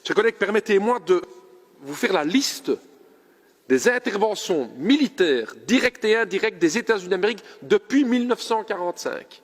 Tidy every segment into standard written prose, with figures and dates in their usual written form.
Chers collègues, permettez-moi de vous faire la liste des interventions militaires directes et indirectes des États-Unis d'Amérique depuis 1945.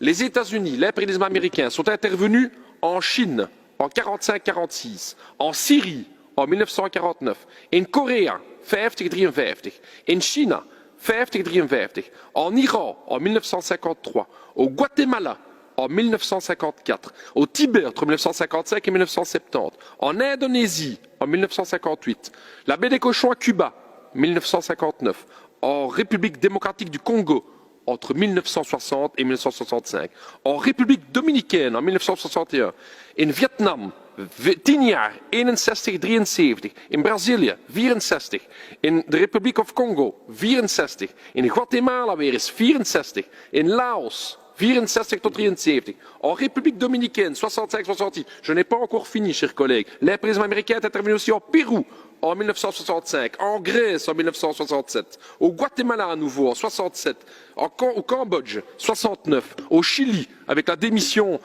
Les États-Unis, l'impérialisme américain, sont intervenus en Chine en 1945-1946, en Syrie en 1949, en Corée 1950-1953, en Chine 1950-1953, en Iran en 1953, au Guatemala en 1954, au Tibet entre 1955 et 1970, en Indonésie en 1958, la baie des Cochons à Cuba 1959, en République démocratique du Congo entre 1960 et 1965, en République dominicaine en 1961, in Vietnam 10 jaar, 61-73, in Brazilië 64, in de Republiek of Congo 64, in Guatemala weer eens 64, in Laos 64 tot 73, en République dominicaine 65-66. Je n'ai pas encore fini, chers collègues. L'impérialisme américain est intervenu aussi au Pérou en 1965, en Grèce en 1967, au Guatemala à nouveau en 67, au Cambodge 69, au Chili avec la démission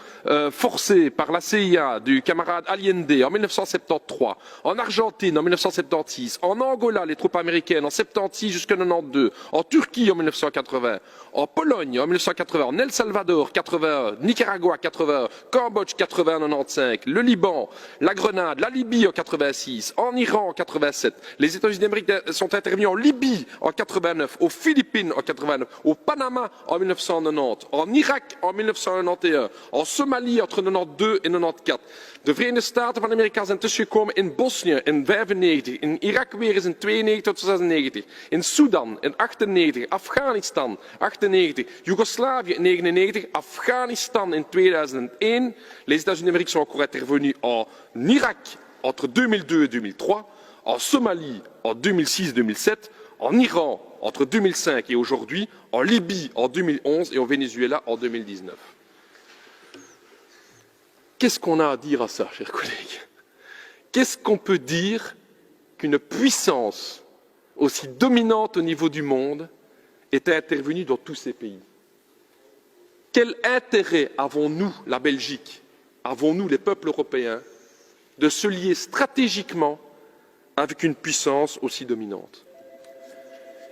forcée par la CIA du camarade Allende en 1973, en Argentine en 1976, en Angola les troupes américaines en 76 jusqu'en 92, en Turquie en 1980, en Pologne en 1980, en El Salvador 81, Nicaragua 81, Cambodge 80 95, le Liban, la Grenade, la Libye en 86, en Iran en 87, les États-Unis d'Amérique sont intervenus en Libye en 89, aux Philippines en 89, au Panama en 1990, en Irak en 1991, en Somalie entre 92 en 94. De Verenigde Staten van Amerika zijn tussengekomen in Bosnië in 95, in Irak weer eens in 92 tot 96, in Sudan in 98, Afghanistan 98, Joegoslavië in 99, Afghanistan in 2001. Les États-Unis d'Amérique sont encore intervenus en Irak entre 2002 et 2003, en Somalie en 2006-2007, en Iran entre 2005 et aujourd'hui, en Libye en 2011 et au Venezuela en 2019. Qu'est-ce qu'on a à dire à ça, chers collègues? Qu'est-ce qu'on peut dire qu'une puissance aussi dominante au niveau du monde est intervenue dans tous ces pays? Quel intérêt avons-nous, la Belgique, avons-nous, les peuples européens, de se lier stratégiquement avec une puissance aussi dominante?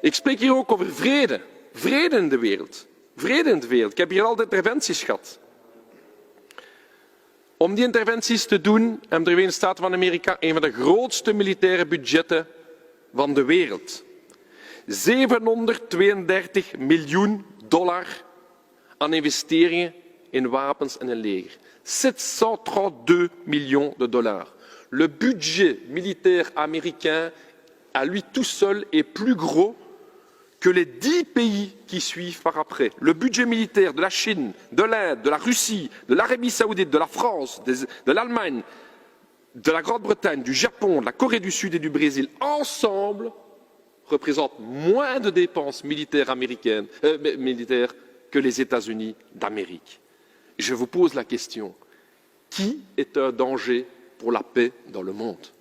Ik spreek hier ook over vrede. Vrede in de wereld. Vrede in de wereld. Ik heb hier al de interventies gehad. Om die interventies te doen hebben de Verenigde Staten van Amerika een van de grootste militaire budgetten van de wereld. $732 miljoen aan investeringen in wapens en een leger. 732 millions de dollars. Le budget militaire américain, à lui tout seul, est plus gros que les 10 pays qui suivent par après. Le budget militaire de la Chine, de l'Inde, de la Russie, de l'Arabie saoudite, de la France, de l'Allemagne, de la Grande-Bretagne, du Japon, de la Corée du Sud et du Brésil, ensemble, représentent moins de dépenses militaires américaines, militaires que les États-Unis d'Amérique. Je vous pose la question, qui est un danger pour la paix dans le monde?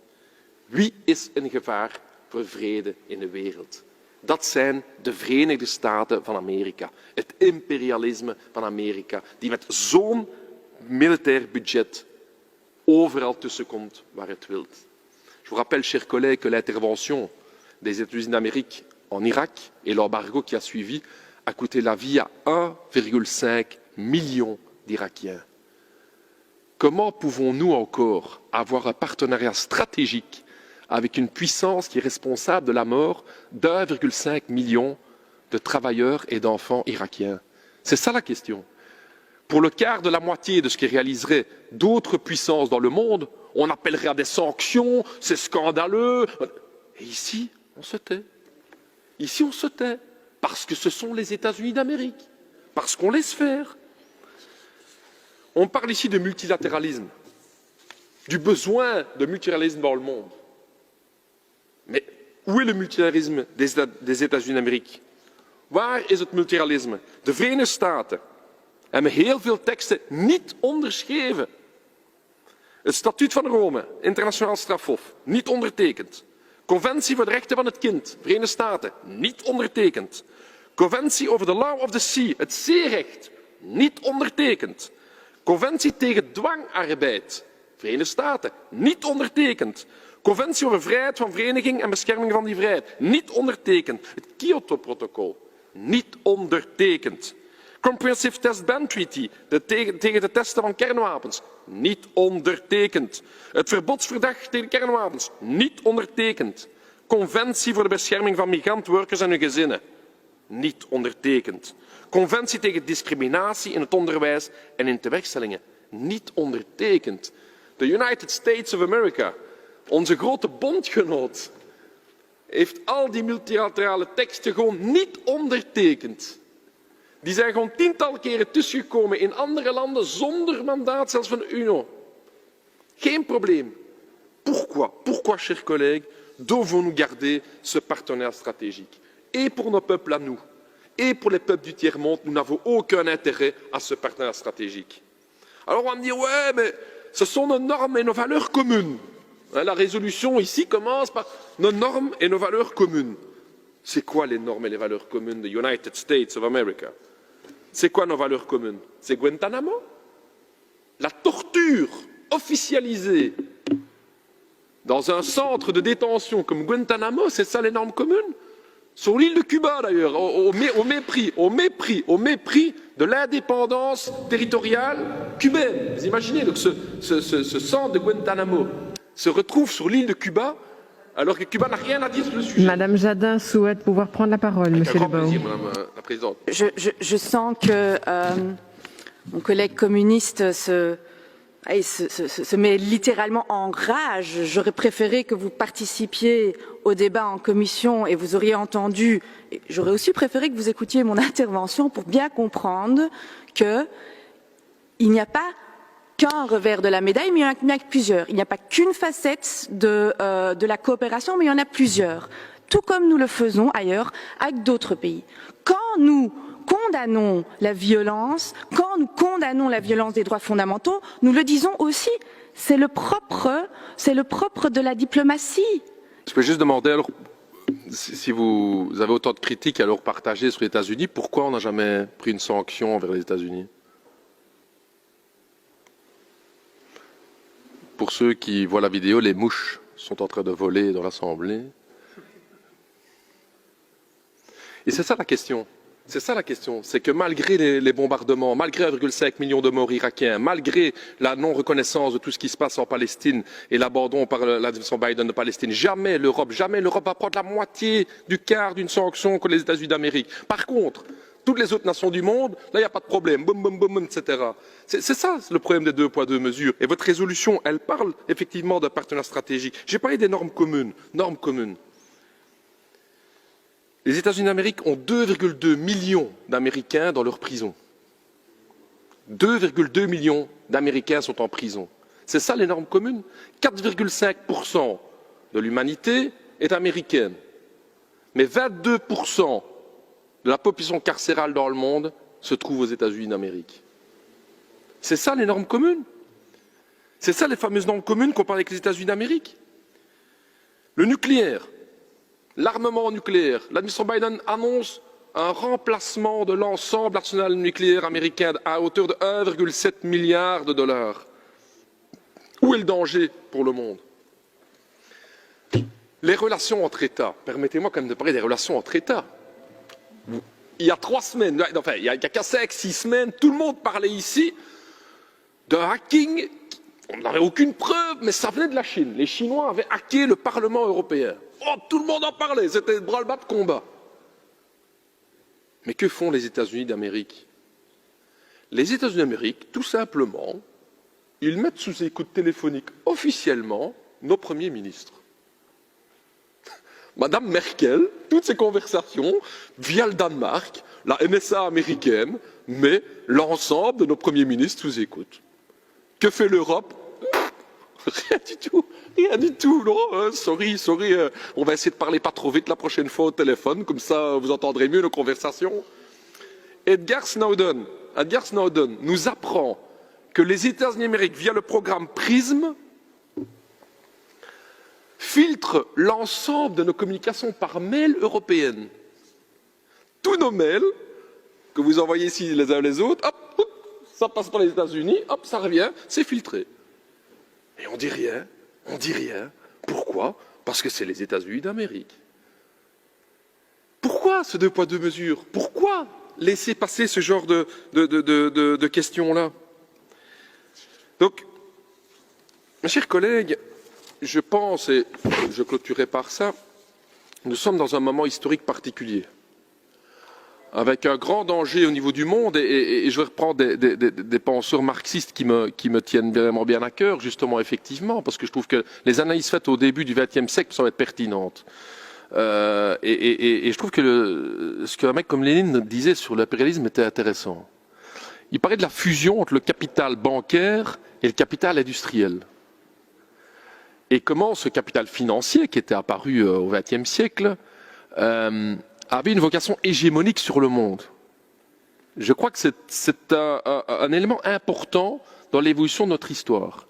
Wie is een gevaar voor vrede in de wereld? Dat zijn de Verenigde Staten van Amerika, het imperialisme van Amerika, die met zo'n militair budget overal tussenkomt waar het wilt. Je vous rappelle, chers collègues, que l'intervention des États-Unis d'Amérique en Irak et l'embargo qui a suivi a coûté la vie à 1,5 million d'Irakiens. Comment pouvons-nous encore avoir un partenariat stratégique avec une puissance qui est responsable de la mort d'1,5 million de travailleurs et d'enfants irakiens? C'est ça la question. Pour le quart de la moitié de ce qui réaliserait d'autres puissances dans le monde, on appellerait à des sanctions, c'est scandaleux. Et ici, on se tait. Ici, on se tait. Parce que ce sont les États-Unis d'Amérique. Parce qu'on laisse faire. On parle ici de multilatéralisme, du besoin de multilatéralisme dans le monde. Mais où est le multilatéralisme des États-Unis d'Amérique? Waar is het multilatéralisme? De Verenigde Staten hebben heel veel teksten niet onderschreven. Het Statuut van Rome, internationaal strafhof, niet ondertekend. Conventie voor de rechten van het kind, Verenigde Staten, niet ondertekend. Conventie over de Law of the Sea, het zeerecht, niet ondertekend. Conventie tegen dwangarbeid, Verenigde Staten, niet ondertekend. Conventie over vrijheid van vereniging en bescherming van die vrijheid, niet ondertekend. Het Kyoto-protocol, niet ondertekend. Comprehensive Test Ban Treaty, tegen het testen van kernwapens, niet ondertekend. Het verbodsverdrag tegen kernwapens, niet ondertekend. Conventie voor de bescherming van migrantwerkers en hun gezinnen, niet ondertekend. Conventie tegen discriminatie in het onderwijs en in de tewerkstellingen, niet ondertekend. De United States of America, onze grote bondgenoot, heeft al die multilaterale teksten gewoon niet ondertekend. Die zijn gewoon tientallen keren tussengekomen in andere landen zonder mandaat, zelfs van de UNO. Geen probleem. Pourquoi, chers collègues, devons-nous garder ce partenaire stratégique? Et pour nos peuples à nous, et pour les peuples du tiers-monde, nous n'avons aucun intérêt à ce partenaire stratégique. Alors on va me dire, ouais, mais ce sont nos normes et nos valeurs communes. La résolution ici commence par nos normes et nos valeurs communes. C'est quoi les normes et les valeurs communes des United States of America? C'est quoi nos valeurs communes? C'est Guantanamo? La torture officialisée dans un centre de détention comme Guantanamo, c'est ça les normes communes? Sur l'île de Cuba d'ailleurs, au mépris de l'indépendance territoriale cubaine. Vous imaginez donc ce centre de Guantanamo se retrouve sur l'île de Cuba, alors que Cuba n'a rien à dire sur le sujet. Madame Jadin souhaite pouvoir prendre la parole, Monsieur Lebaud. Plaisir, Madame la Présidente. Je sens que mon collègue communiste se met littéralement en rage. J'aurais préféré que vous participiez au débat en commission et vous auriez entendu. J'aurais aussi préféré que vous écoutiez mon intervention pour bien comprendre qu'il n'y a pas qu'un revers de la médaille, mais il y en a plusieurs. Il n'y a pas qu'une facette de la coopération, mais il y en a plusieurs. Tout comme nous le faisons ailleurs avec d'autres pays. Quand nous condamnons la violence, quand nous condamnons la violence des droits fondamentaux, nous le disons aussi, c'est le propre de la diplomatie. Je peux juste demander, alors, si vous avez autant de critiques à leur partager sur les États-Unis, pourquoi on n'a jamais pris une sanction envers les États-Unis? Pour ceux qui voient la vidéo, les mouches sont en train de voler dans l'Assemblée. Et c'est ça la question. C'est ça la question. C'est que malgré les bombardements, malgré 1,5 million de morts irakiens, malgré la non-reconnaissance de tout ce qui se passe en Palestine et l'abandon par l'administration Biden de Palestine, jamais l'Europe va prendre la moitié du quart d'une sanction que les États-Unis d'Amérique. Par contre, toutes les autres nations du monde, là, il n'y a pas de problème, boum, boum, boum, etc. C'est ça le problème des 2 poids 2 mesures. Et votre résolution, elle parle effectivement d'un partenariat stratégique. J'ai parlé des normes communes. Normes communes. Les États-Unis d'Amérique ont 2,2 millions d'Américains dans leurs prisons. 2,2 millions d'Américains sont en prison. C'est ça les normes communes. 4,5% de l'humanité est américaine. Mais 22% de la population carcérale dans le monde se trouve aux États-Unis d'Amérique. C'est ça les normes communes. C'est ça les fameuses normes communes qu'on parle avec les États-Unis d'Amérique. Le nucléaire, l'armement nucléaire. L'administration Biden annonce un remplacement de l'ensemble de l'arsenal nucléaire américain à hauteur de 1,7 milliard de dollars. Où est le danger pour le monde? Les relations entre États. Permettez-moi quand même de parler des relations entre États. Il y a 3 semaines, enfin il y a qu'à 5-6 semaines, tout le monde parlait ici d'un hacking. On n'avait aucune preuve, mais ça venait de la Chine. Les Chinois avaient hacké le Parlement européen. Oh, tout le monde en parlait, c'était le bras-le-bas de combat. Mais que font les États-Unis d'Amérique? Les États-Unis d'Amérique, tout simplement, ils mettent sous écoute téléphonique officiellement nos premiers ministres. Madame Merkel, toutes ces conversations, via le Danemark, la NSA américaine, met l'ensemble de nos premiers ministres sous écoute. Que fait l'Europe? Rien du tout, non, sorry, on va essayer de parler pas trop vite la prochaine fois au téléphone, comme ça vous entendrez mieux nos conversations. Edward Snowden nous apprend que les États-Unis d'Amérique, via le programme PRISM, filtrent l'ensemble de nos communications par mail européennes. Tous nos mails, que vous envoyez ici les uns les autres, hop, ça passe par les États-Unis, hop, ça revient, c'est filtré. Et on dit rien, on dit rien. Pourquoi? Parce que c'est les États-Unis d'Amérique. Pourquoi ce deux poids deux mesures? Pourquoi laisser passer ce genre de questions-là? Donc, mes chers collègues, je pense, et je clôturerai par ça, nous sommes dans un moment historique particulier, avec un grand danger au niveau du monde, et je vais reprendre des penseurs marxistes qui me tiennent vraiment bien à cœur, justement, effectivement, parce que je trouve que les analyses faites au début du XXe siècle sont être pertinentes. Et je trouve que ce qu'un mec comme Lénine disait sur l'impérialisme était intéressant. Il parlait de la fusion entre le capital bancaire et le capital industriel. Et comment ce capital financier, qui était apparu au XXe siècle, avait une vocation hégémonique sur le monde. Je crois que c'est un élément important dans l'évolution de notre histoire.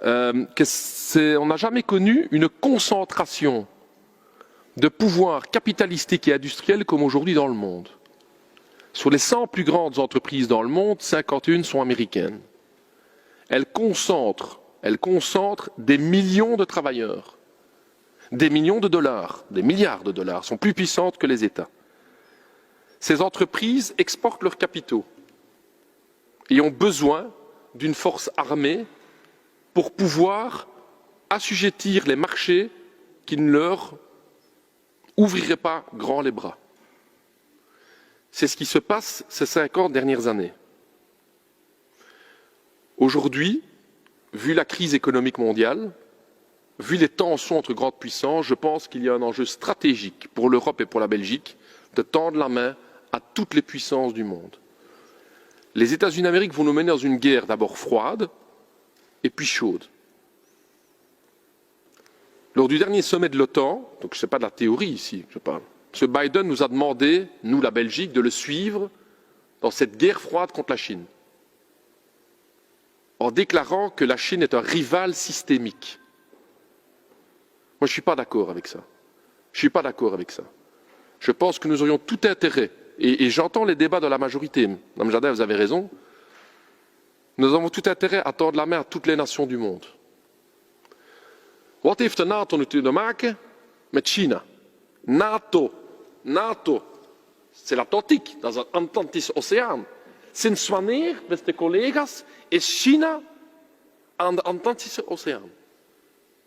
On n'a jamais connu une concentration de pouvoir capitalistique et industriel comme aujourd'hui dans le monde. Sur les 100 plus grandes entreprises dans le monde, 51 sont américaines. Elles concentrent des millions de travailleurs, des millions de dollars, des milliards de dollars, sont plus puissantes que les États. Ces entreprises exportent leurs capitaux et ont besoin d'une force armée pour pouvoir assujettir les marchés qui ne leur ouvriraient pas grand les bras. C'est ce qui se passe ces 50 dernières années. Aujourd'hui, vu la crise économique mondiale, vu les tensions entre grandes puissances, je pense qu'il y a un enjeu stratégique pour l'Europe et pour la Belgique de tendre la main à toutes les puissances du monde. Les États-Unis d'Amérique vont nous mener dans une guerre d'abord froide et puis chaude. Lors du dernier sommet de l'OTAN, donc ce n'est pas de la théorie ici que je parle, M. Biden nous a demandé, nous la Belgique, de le suivre dans cette guerre froide contre la Chine, en déclarant que la Chine est un rival systémique. Moi, je ne suis pas d'accord avec ça. Je ne suis pas d'accord avec ça. Je pense que nous aurions tout intérêt, et j'entends les débats de la majorité, Mme Jadin, vous avez raison, nous avons tout intérêt à tendre la main à toutes les nations du monde. Wat heeft de NATO nu te maken met China? NATO, c'est l'Atlantique, dat is een Atlantische Oceaan. Sinds wanneer, beste collega's, is China aan de Atlantische Oceaan?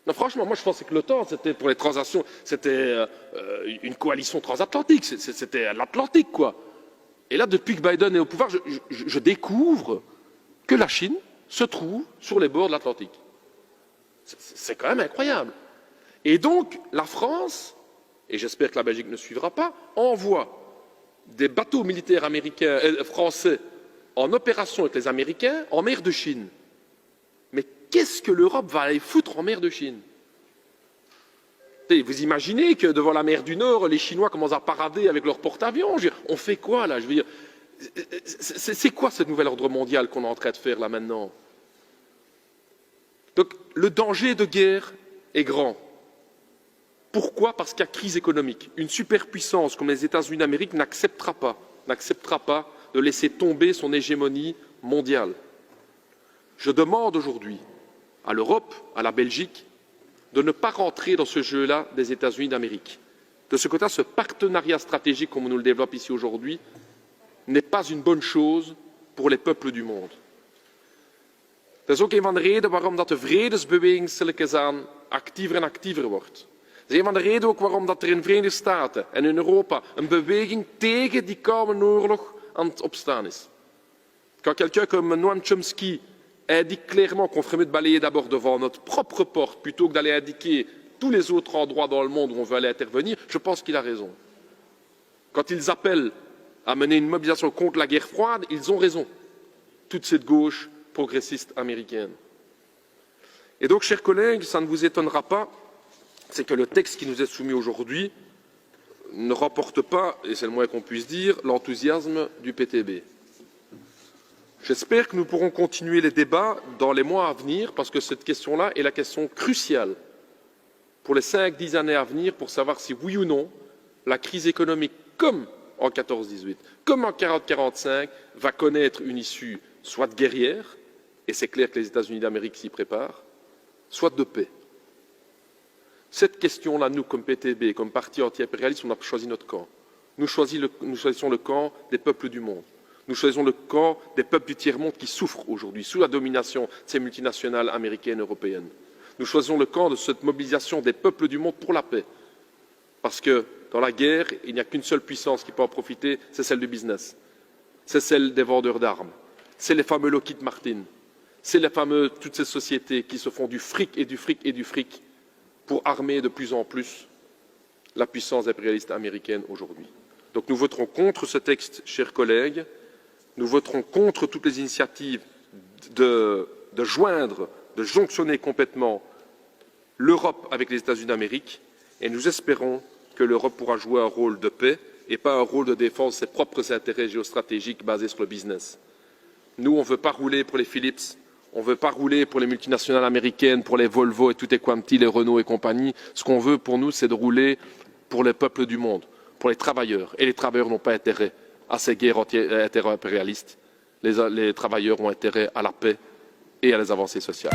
Non, franchement, moi je pensais que l'OTAN, c'était pour les transactions, c'était une coalition transatlantique, c'était l'Atlantique, quoi. Et là, depuis que Biden est au pouvoir, je découvre que la Chine se trouve sur les bords de l'Atlantique. C'est quand même incroyable. Et donc, la France, et j'espère que la Belgique ne suivra pas, envoie des bateaux militaires américains, français en opération avec les Américains en mer de Chine. Mais qu'est-ce que l'Europe va aller foutre en mer de Chine? Vous imaginez que devant la mer du Nord, les Chinois commencent à parader avec leurs porte-avions? On fait quoi là? Je veux dire, c'est quoi ce nouvel ordre mondial qu'on est en train de faire là maintenant? Donc le danger de guerre est grand. Pourquoi? Parce qu'il y a crise économique. Une superpuissance comme les États-Unis d'Amérique n'acceptera pas de laisser tomber son hégémonie mondiale. Je demande aujourd'hui à l'Europe, à la Belgique, de ne pas rentrer dans ce jeu-là des États-Unis d'Amérique. De ce côté, ce partenariat stratégique, comme on nous le développe ici aujourd'hui, n'est pas une bonne chose pour les peuples du monde. Dat is ook een van de redenen waarom dat de vredesbeweging stilletjes aan actiever en actiever wordt. Dat is een van de redenen ook waarom dat er in de Verenigde Staten en in Europa een beweging tegen die koude oorlog aan het opstaan is. Quand quelqu'un comme Noam Chomsky indique clairement qu'on ferait mieux de balayer d'abord devant notre propre porte plutôt que d'aller indiquer tous les autres endroits dans le monde où on veut aller intervenir, je pense qu'il a raison. Quand ils appellent à mener une mobilisation contre la guerre froide, ils ont raison. Toute cette gauche progressiste américaine. Et donc, chers collègues, ça ne vous étonnera pas, c'est que le texte qui nous est soumis aujourd'hui ne remporte pas, et c'est le moins qu'on puisse dire, l'enthousiasme du PTB. J'espère que nous pourrons continuer les débats dans les mois à venir, parce que cette question-là est la question cruciale pour les 5-10 années à venir, pour savoir si oui ou non, la crise économique, comme en 14-18, comme en 40-45, va connaître une issue soit guerrière, et c'est clair que les États-Unis d'Amérique s'y préparent, soit de paix. Cette question-là, nous, comme PTB, comme parti anti-impérialiste, on a choisi notre camp. Nous choisissons le camp des peuples du monde. Nous choisissons le camp des peuples du tiers-monde qui souffrent aujourd'hui sous la domination de ces multinationales américaines et européennes. Nous choisissons le camp de cette mobilisation des peuples du monde pour la paix. Parce que dans la guerre, il n'y a qu'une seule puissance qui peut en profiter, c'est celle du business. C'est celle des vendeurs d'armes. C'est les fameux Lockheed Martin. C'est toutes ces sociétés qui se font du fric et du fric et du fric pour armer de plus en plus la puissance impérialiste américaine aujourd'hui. Donc nous voterons contre ce texte, chers collègues. Nous voterons contre toutes les initiatives de jonctionner complètement l'Europe avec les États-Unis d'Amérique et nous espérons que l'Europe pourra jouer un rôle de paix et pas un rôle de défense de ses propres intérêts géostratégiques basés sur le business. Nous, on ne veut pas rouler pour les Philips, on ne veut pas rouler pour les multinationales américaines, pour les Volvo et tutti quanti, les Renault et compagnie. Ce qu'on veut pour nous, c'est de rouler pour les peuples du monde, pour les travailleurs. Et les travailleurs n'ont pas intérêt à ces guerres inter-impérialistes. Les travailleurs ont intérêt à la paix et à les avancées sociales.